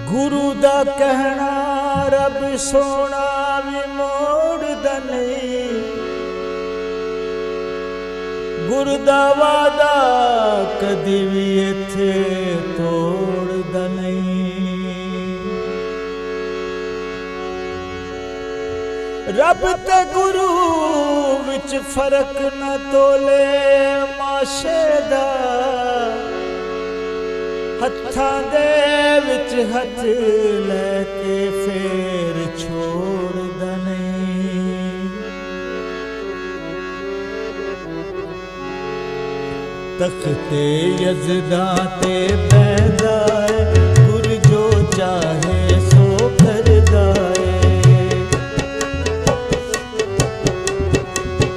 गुरु दा कहना रब सोना भी मोड़दा नहीं, गुरु दा वादा कदी भी इत्थे तोड़दा नहीं। रब ते गुरु विच फर्क न तोले माशे दा, हत्थां दे विच हथ लैके फेर छोड़दा नहीं। तख्ते यज़दा ते बैठदा है, गुरु जो चाहे सो करदा है।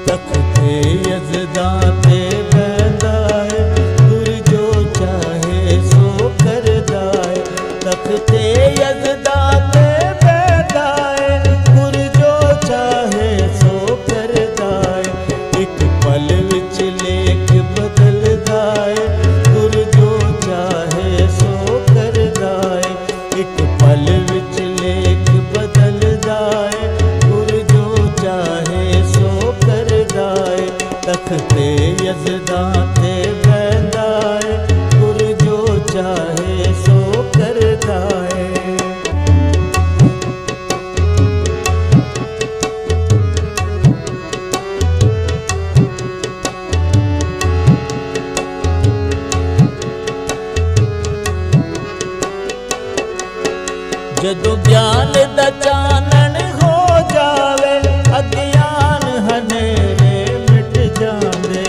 तख्ते यज़दा ते बैठदा है, गुरु जो चाहे सो करदा है। तख्ते यज़दा ते बैठदा है, गुरु जो चाहे सो करदा है। एक पल विच लेख बदलदा है, गुरु जो चाहे सो करदा है। एक पल विच लेख बदलदा है, गुरु जो चाहे सो करदा है। तख्ते यज़दा ते बैठदा है, गुरु जो चाहे सो करदा है। जदों ज्ञान दा चानण हो जावे, अज्ञान हनेरे मिट जांदे।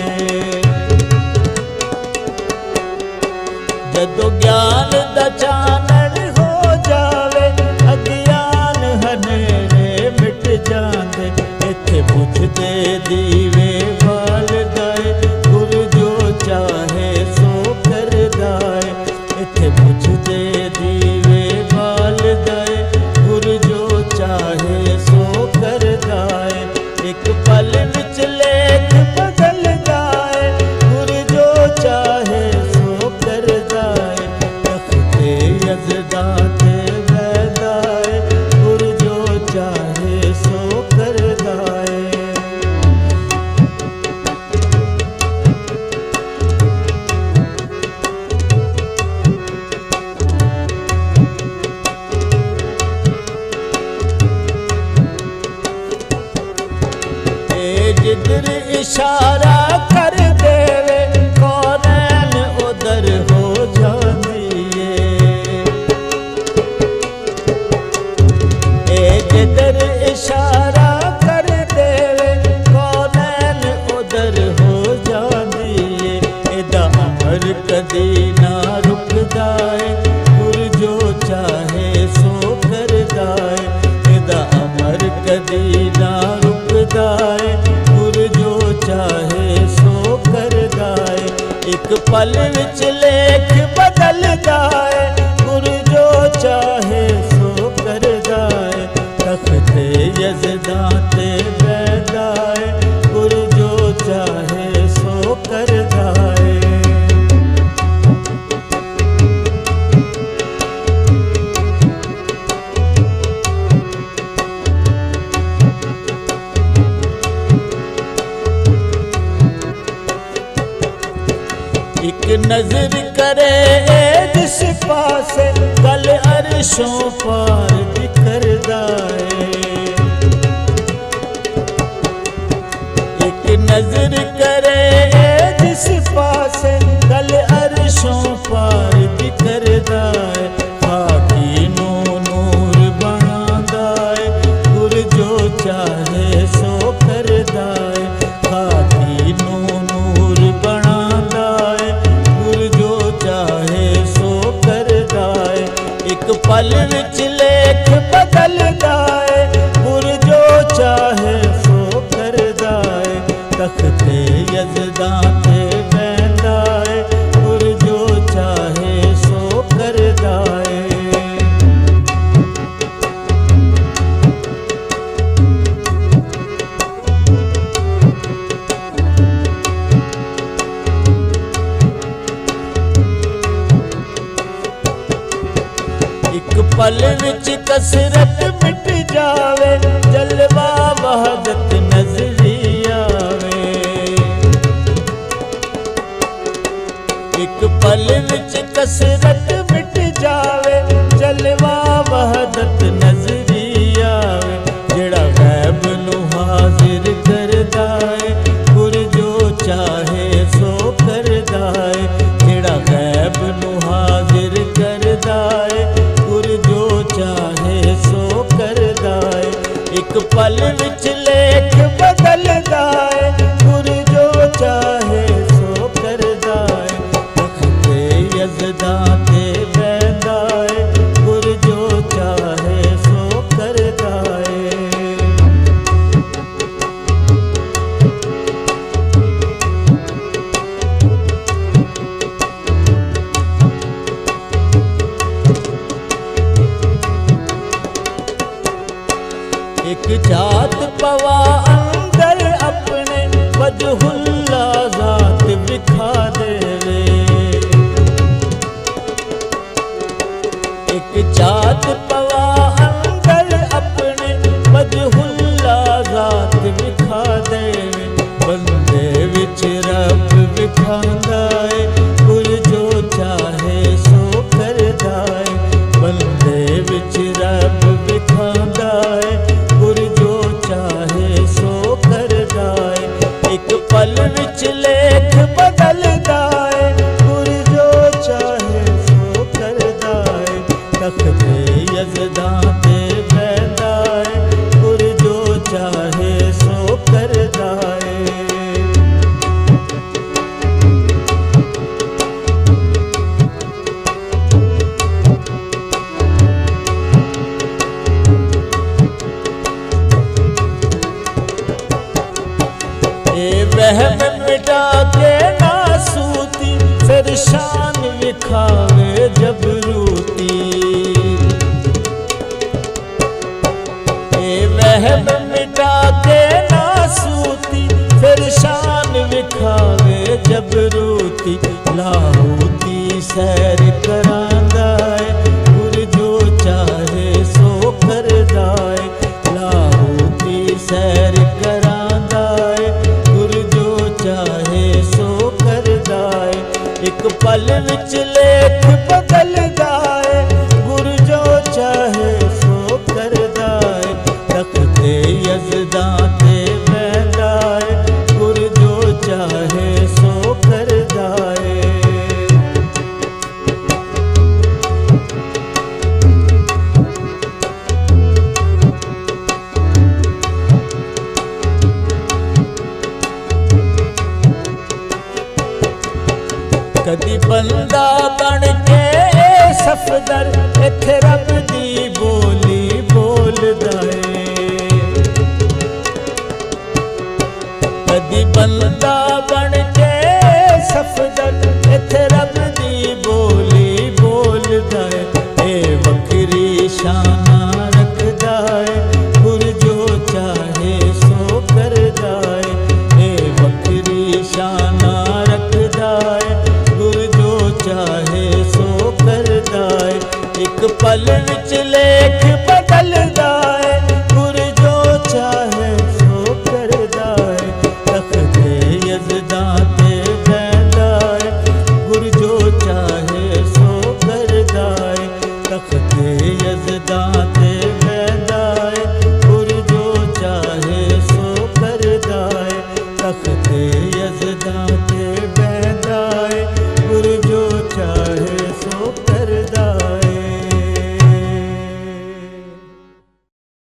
जदों ज्ञान दा चानण हो जावे, अज्ञान हनेरे मिट जांदे। इत्थे बुझदे दीवे बाल दाए, गुरु जो चाहे सो करदा है। इत्थे बुझदे दीवे बाल दाए, गुरु जो चाहे सो करदा है। एक पल विच लेख बदलदा है, गुरु जो चाहे सो करदा है। तख्ते यज़दा ते बैठदा है, गुरु जो चाहे सो करदा है। जिधर इशारा कर देवे, कौनैन उधर हो जांदी है। जिधर इशारा कर देवे, कौनैन उधर हो जांदी है। एदा अमर कदी ना रुकदा है, गुरु जो चाहे सो करदा है। एदा अमर कदी ना रुकदा है, गुरु जो चाहे सो करदा है। एक पल विच लेख बदलदा है, गुरु जो चाहे सो करदा है। तख्ते यज़दा ते बैठदा है, गुरु जो चाहे सो करदा है। एक नजर करे जिस पासे, गल अरशों पार बिखरदा है। एक नजर करे जिस पासे, गल अरशों पार बिखरदा है। खाकी नू नूर बनांदा है, गुरु जो चाहे सो करदा है। खाकी नू नूर पल विच लेख बदलदा है, गुर जो चाहे सो करदा है। तख्ते यज़दा ते बैठा है, गुर जो चाहे सो करदा है। एक पल विच कसरत मिट जावे, जलवा वहदत नजरी आवे। एक पल विच कसरत मिट जावे, जलवा वहदत नजरी आवे। जेड़ा गैब नू हाजिर करदा है, गुर जो चाहे सो करदा है। जेड़ा गैब नू हाजिर करदा है, जो चाहे सो करदा है। एक पल विच लेख बदलदा है, गुर जो चाहे सो करदा है। तख्ते यज़दा ते बैठा है, गुर जो चाहे सो करदा है। एक जात पवा अंदर अपने, वजहुल्ला ज़ात विखा देवे। एक जात पवा अंदर अपने, वजहुल्ला ज़ात विखा देवे। बंदे विच रब विखांदा है, गुर जो चाहे सो करदा है। बंदे विच रब विखांदा है, गुर जो चाहे सो करदा है। एक पल विच लेख बदलदा है, गुर जो चाहे सो करदा है। तख्ते यज़दा ते बैठा है, गुर जो चाहे सो करदा है। वहम मिटा के नासूती, फिर शान विखावे जबरूती। वहम मिटा के नासूती, फिर शान विखावे जबरूती। लाहूती सैर करांदा है, गुर जो चाहे सो करदा है। लाहूती सैर करांदा है, चाहे सो करदा है। एक पल विच लेख बदलदा है, गुर जो चाहे सो करदा है। तख्ते यज़दा ते बैठा है, गुर जो चाहे सो करदा है। कदी बंदा बन के सफदर, इत्थे रब दी बोली